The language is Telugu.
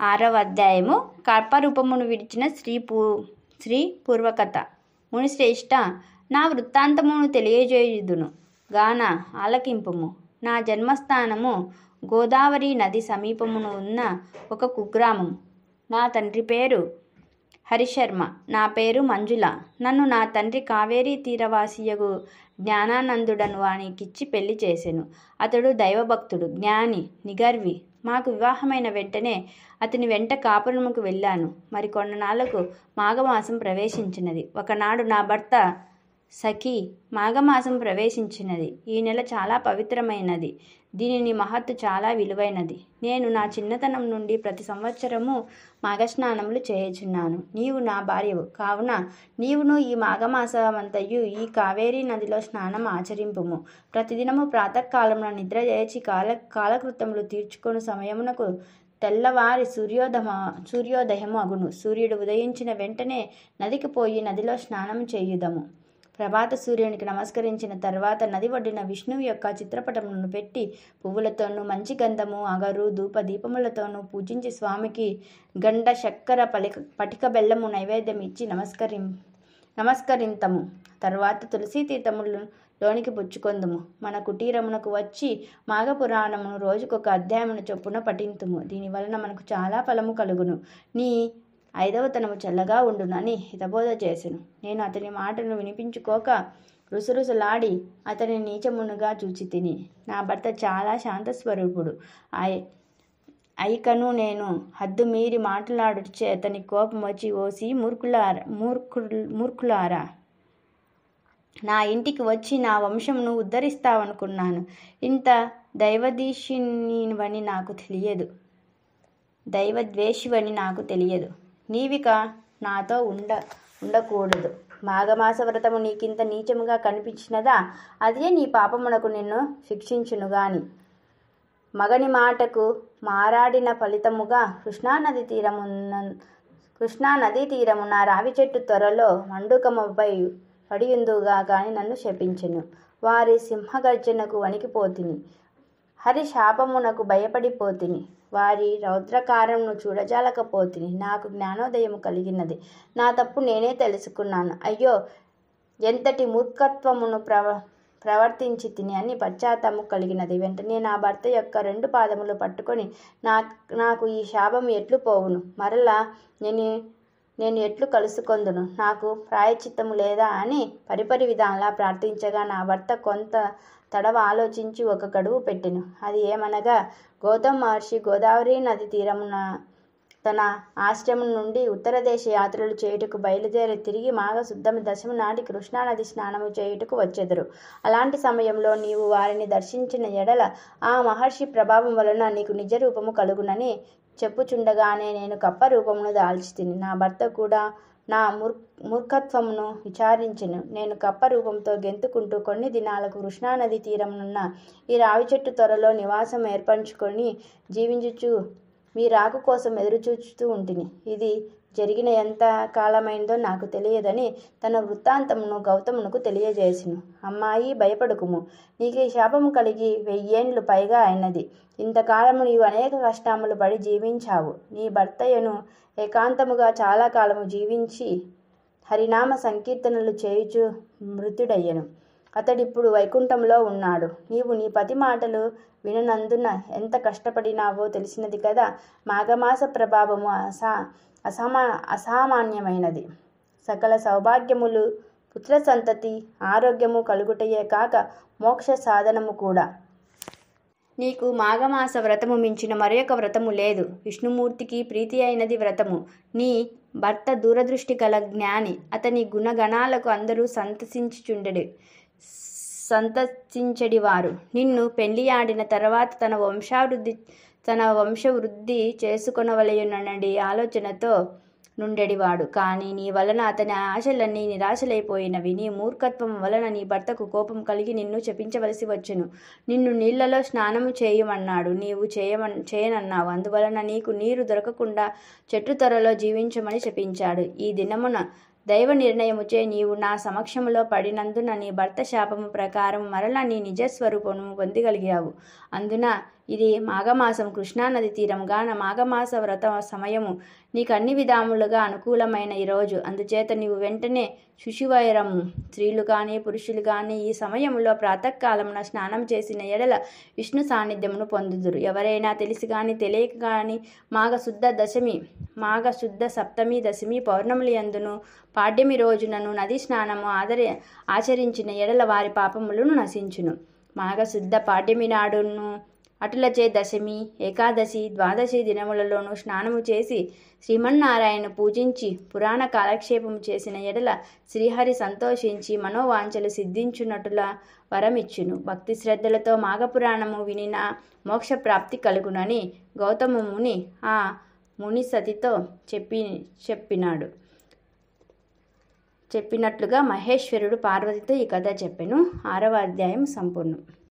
6వ అధ్యాయము కల్పరూపమును విడిచిన శ్రీ పూర్వకథ. మునిశ్రేష్ఠ, నా వృత్తాంతమును తెలియజేయుదును గాన ఆలకింపుము. నా జన్మస్థానము గోదావరి నది సమీపమున ఉన్న ఒక కుగ్రామం. నా తండ్రి పేరు హరిశర్మ, నా పేరు మంజుల. నన్ను నా తండ్రి కావేరీ తీరవాసియగు జ్ఞానానందుడను వానికిచ్చి పెళ్లి చేసెను. అతడు దైవభక్తుడు, జ్ఞాని, నిగర్వి. మాకు వివాహమైన వెంటనే అతని వెంట కాపురముకు వెళ్ళాను. మరి కొన్నాళ్లకు మాఘమాసం ప్రవేశించినది. ఒకనాడు నా భర్త సఖి, మాఘమాసం ప్రవేశించినది. ఈ నెల చాలా పవిత్రమైనది. దీనిని మహత్తు చాలా విలువైనది. నేను నా చిన్నతనం నుండి ప్రతి సంవత్సరము మాఘస్నానములు చేయుచున్నాను. నీవు నా భార్యవు కావున నీవును ఈ మాఘమాసమంతయు ఈ కావేరీ నదిలో స్నానం ఆచరింపుము. ప్రతిదినము ప్రాతకాలమున నిద్ర చేసి కాలకృత్యములు తీర్చుకొని సమయమునకు తెల్లవారి సూర్యోదయము అగును. సూర్యుడు ఉదయించిన వెంటనే నదికి పోయి నదిలో స్నానం చేయుదము. ప్రభాత సూర్యునికి నమస్కరించిన తర్వాత నది ఒడ్డున విష్ణువు యొక్క చిత్రపటములను పెట్టి పువ్వులతోనూ మంచి గంధము, అగరు, ధూప దీపములతోనూ పూజించి స్వామికి గండ చక్కెర పటిక బెల్లము నైవేద్యం ఇచ్చి నమస్కరింతము. తర్వాత తులసీ తీర్థములు లోనికి పుచ్చుకొందుము. మన కుటీరమునకు వచ్చి మాఘపురాణమును రోజుకొక అధ్యాయమును చొప్పున పఠింతుము. దీనివలన మనకు చాలా ఫలము కలుగును. నీ 5వ తనము చల్లగా ఉండునని హితబోధ చేసెను. నేను అతని మాటను వినిపించుకోక రుసరుసలాడి అతని నీచమునుగా చూచి తిని. నా భర్త చాలా శాంతస్వరూపుడు. అయికను నేను హద్దు మీరి మాట్లాడుచే అతని కోపం వచ్చి, ఓసి మూర్ఖులారా, నా ఇంటికి వచ్చి నా వంశమును ఉద్ధరిస్తావనుకున్నాను. ఇంత దైవద్వేషివని నాకు తెలియదు. నీవిక నాతో ఉండకూడదు. మాఘమాస వ్రతము నీకింత నీచముగా కనిపించినదా? అదే నీ పాపమునకు నిన్ను శిక్షించును గాని. మగని మాటకు మారాడిన ఫలితముగా కృష్ణానదీ తీరమున రావి చెట్టు త్వరలో మండుకముపై పడియుందుగా కాని నన్ను శపించెను. వారి సింహగర్జనకు వణికిపోతిని. హరి శాపమునకు భయపడిపోతిని. వారి రౌద్రకారమును చూడజాలకపోతిని. నాకు జ్ఞానోదయము కలిగినది. నా తప్పు నేనే తెలుసుకున్నాను. అయ్యో, ఎంతటి మూర్ఖత్వమును ప్రవర్తించి తిని అని పశ్చాత్తాపము కలిగినది. వెంటనే నా భర్త యొక్క 2 పాదములు పట్టుకొని, నాకు ఈ శాపము ఎట్లు పోవును? మరలా నేను ఎట్లు కలుసుకొందును? నాకు ప్రాయశ్చిత్తము లేదా అని పరిపరి విధాలా ప్రార్థించగా నా భర్త కొంత తడవ ఆలోచించి ఒక గడువు పెట్టెను. అది ఏమనగా, గౌతమ మహర్షి గోదావరి నది తీరమున తన ఆశ్రమం నుండి ఉత్తర దేశ యాత్రలు చేయుటకు బయలుదేరి తిరిగి మాఘ శుద్ధ దశమి నాటి కృష్ణానది స్నానము చేయుటకు వచ్చెదరు. అలాంటి సమయంలో నీవు వారిని దర్శించిన ఎడల ఆ మహర్షి ప్రభావం వలన నీకు నిజ రూపము కలుగునని చెప్పుచుండగానే నేను కప్ప రూపమును దాల్చితిని. నా భర్త కూడా నా మూర్ఖత్వమును విచారించెను. నేను కప్ప రూపంతో గెంతుకుంటూ కొన్ని దినాలకు కృష్ణానది తీరమునున్న ఈ రావి చెట్టు త్వరలో నివాసం ఏర్పరచుకొని జీవించుచు మీ రాకు కోసం ఎదురుచూచుతూ ఉంటిని. ఇది జరిగిన ఎంత కాలమైందో నాకు తెలియదని తన వృత్తాంతమును గౌతమునకు తెలియజేసెను. అమ్మాయి, భయపడుకుము. నీకు ఈ శాపము కలిగి 1000 ఏండ్లు పైగా అయినది. ఇంతకాలము నీవు అనేక కష్టములు పడి జీవించావు. నీ భర్తయ్యను ఏకాంతముగా చాలా కాలము జీవించి హరినామ సంకీర్తనలు చేయుచు మృతుడయ్యను. అతడిప్పుడు వైకుంఠంలో ఉన్నాడు. నీవు నీ పతి మాటలు విననందున ఎంత కష్టపడినావో తెలిసినది కదా. మాఘమాస ప్రభావము అసామాన్యమైనది. సకల సౌభాగ్యములు, పుత్ర సంతతి, ఆరోగ్యము కలుగుటయే కాక మోక్ష సాధనము కూడా. నీకు మాఘమాస వ్రతము మించిన మరొక వ్రతము లేదు. విష్ణుమూర్తికి ప్రీతి అయినది వ్రతము. నీ భర్త దూరదృష్టి గల జ్ఞాని. అతని గుణగణాలకు అందరూ సంతసించడివారు. నిన్ను పెళ్లియాడిన తర్వాత తన వంశవృద్ధి చేసుకొనవలెనడి ఆలోచనతో నుండెడివాడు. కానీ నీ వలన అతని ఆశలన్నీ నిరాశలైపోయినవి. నీ మూర్ఖత్వం వలన నీ భర్తకు కోపం కలిగి నిన్ను శపించవలసి వచ్చెను. నిన్ను నీళ్లలో స్నానము చేయమన్నాడు. నీవు చేయనన్నావు. అందువలన నీకు నీరు దొరకకుండా చెట్టు త్వరలో జీవించమని శపించాడు. ఈ దినమున దైవ నిర్ణయముచే నీవు నా సమక్షములో పడినందున నీ భర్త శాపము ప్రకారం మరలా నీ నిజస్వరూపము పొందగలిగావు. అందున ఇది మాఘమాసం కృష్ణానది తీరంగాన మాఘమాస వ్రత సమయము. నీకు అన్ని విధాములుగా అనుకూలమైన ఈరోజు. అందుచేత నీవు వెంటనే శుచివైరము. స్త్రీలు కానీ పురుషులు కానీ ఈ సమయంలో ప్రాతకాలమున స్నానం చేసిన ఎడల విష్ణు సాన్నిధ్యమును పొందుదురు. ఎవరైనా తెలిసి కానీ తెలియక కానీ మాఘశుద్ధ సప్తమి దశమి పౌర్ణములు యందును పాడ్యమి రోజునను నది స్నానము ఆచరించిన ఎడల వారి పాపములను నశించును. మాఘశుద్ధ పాడ్యమి నాడును అటులచే దశమి, ఏకాదశి, ద్వాదశి దినములలోనూ స్నానము చేసి శ్రీమన్నారాయణ పూజించి పురాణ కాలక్షేపము చేసిన ఎడల శ్రీహరి సంతోషించి మనోవాంఛలు సిద్ధించున్నట్టులా వరమిచ్చును. భక్తి శ్రద్ధలతో మాఘపురాణము వినిన మోక్షప్రాప్తి కలుగునని గౌతమ ముని ఆ ముని సతితో చెప్పినట్లుగా మహేశ్వరుడు పార్వతితో ఈ కథ చెప్పెను. 6వ అధ్యాయం సంపూర్ణం.